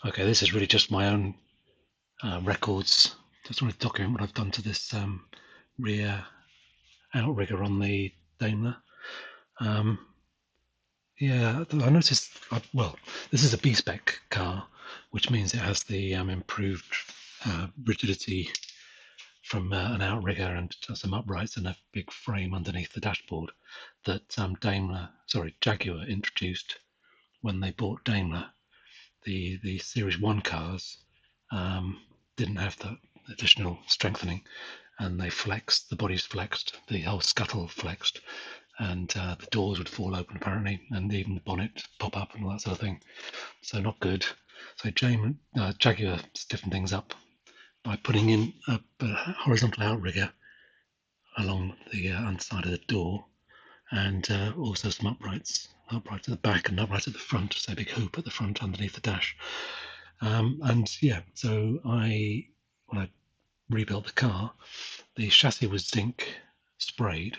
Okay, this is really just my own records. Just want to document what I've done to this rear outrigger on the Daimler. Um, yeah, I noticed, well, this is a B-spec car, which means it has the improved rigidity from an outrigger and some uprights and a big frame underneath the dashboard that Jaguar introduced when they bought Daimler. The Series 1 cars didn't have that additional strengthening, and they flexed, the bodies flexed, the whole scuttle flexed, and the doors would fall open apparently, and even the bonnet pop up and all that sort of thing. So not good. So Jaguar stiffened things up by putting in a horizontal outrigger along the underside of the door, and also some uprights at the back and uprights at the front, so a big hoop at the front underneath the dash. And yeah, so when I rebuilt the car, the chassis was zinc sprayed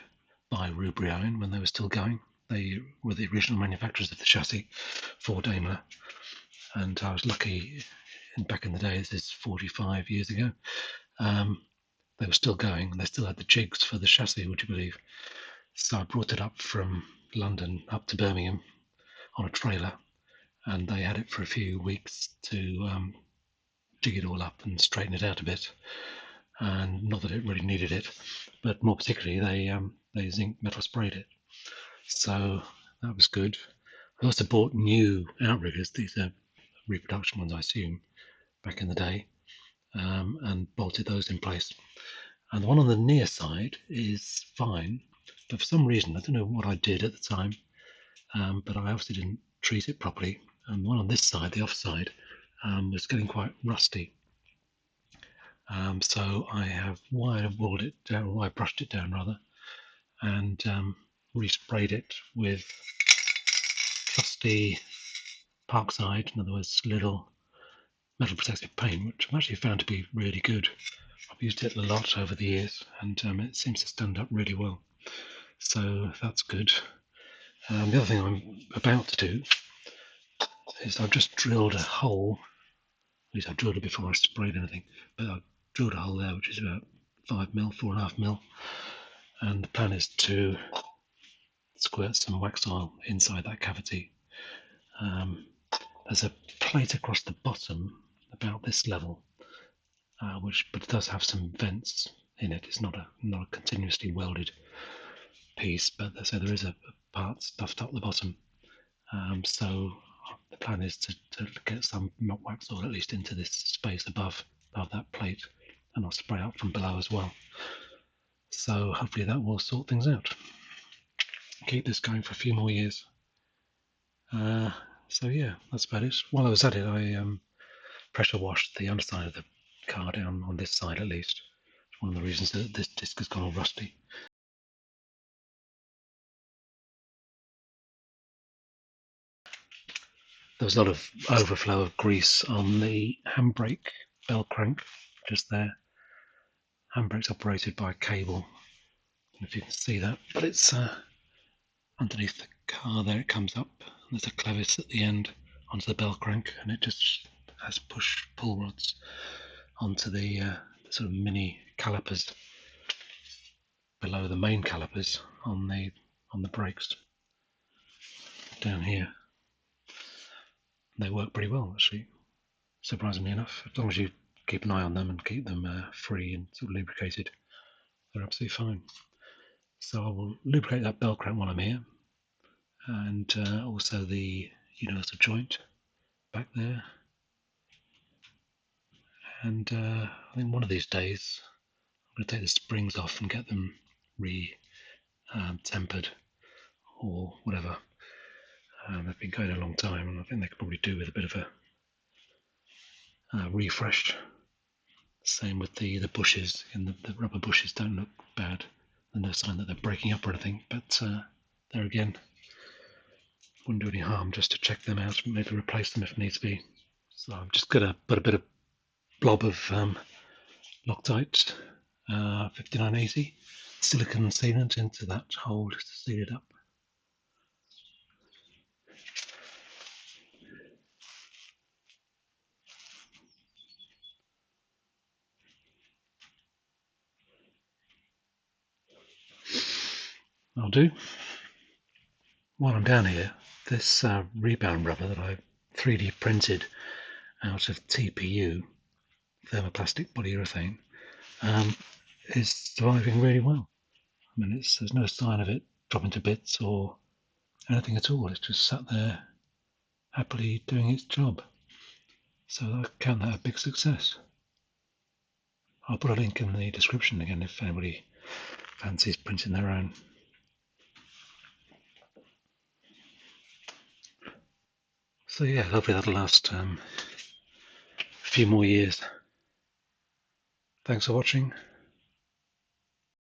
by Rebound when they were still going. They were the original manufacturers of the chassis for Daimler, and I was lucky. Back in the day, this is 45 years ago. They were still going, and they still had the jigs for the chassis. Would you believe? So I brought it up from London up to Birmingham on a trailer, and they had it for a few weeks to jig it all up and straighten it out a bit. And not that it really needed it, but more particularly they zinc metal sprayed it, so that was good. I also bought new outriggers. These are reproduction ones, I assume, back in the day, and bolted those in place. And the one on the near side is fine, but for some reason I don't know what I did at the time, but I obviously didn't treat it properly. And the one on this side, the offside, was getting quite rusty. So I have wire walled it down, wire brushed it down rather, and resprayed it with trusty Parkside, in other words, little metal protective paint, which I've actually found to be really good. I've used it a lot over the years, and it seems to stand up really well. So that's good. The other thing I'm about to do is I've just drilled a hole. At least I drilled it before I sprayed anything, but I drilled a hole there, which is about 5 mil, 4.5 mil, and the plan is to squirt some Waxoyl inside that cavity. There's a plate across the bottom about this level, but it does have some vents in it. It's not a continuously welded piece, but so there is a part stuffed up the bottom. So the plan is to get some Waxoyl at least into this space above that plate, and I'll spray out from below as well. So hopefully that will sort things out. Keep this going for a few more years. So yeah, that's about it. While I was at it, I pressure washed the underside of the car down on this side at least. It's one of the reasons that this disc has gone all rusty. There was a lot of overflow of grease on the handbrake bell crank just there. Handbrake's operated by a cable. I don't know if you can see that, but it's underneath the car there. It comes up, and there's a clevis at the end onto the bell crank, and it just has push pull rods onto the sort of mini calipers below the main calipers on the brakes down here. They work pretty well actually, surprisingly enough. As long as you keep an eye on them and keep them free and sort of lubricated, they're absolutely fine. So I will lubricate that bell crank while I'm here, and also the universal joint back there. And I think one of these days I'm going to take the springs off and get them tempered or whatever. They've been going a long time, and I think they could probably do with a bit of a refresh. Same with the bushes, and the rubber bushes don't look bad. There's no sign that they're breaking up or anything, but there again, wouldn't do any harm just to check them out and maybe replace them if needs be. So I'm just going to put a bit of blob of Loctite 5980 silicon sealant into that hole just to seal it up. I'll do. While I'm down here, this rebound rubber that I 3D printed out of TPU, thermoplastic polyurethane, is surviving really well. I mean, there's no sign of it dropping to bits or anything at all. It's just sat there happily doing its job. So I count that a big success. I'll put a link in the description again if anybody fancies printing their own. So yeah, hopefully that'll last a few more years. Thanks for watching.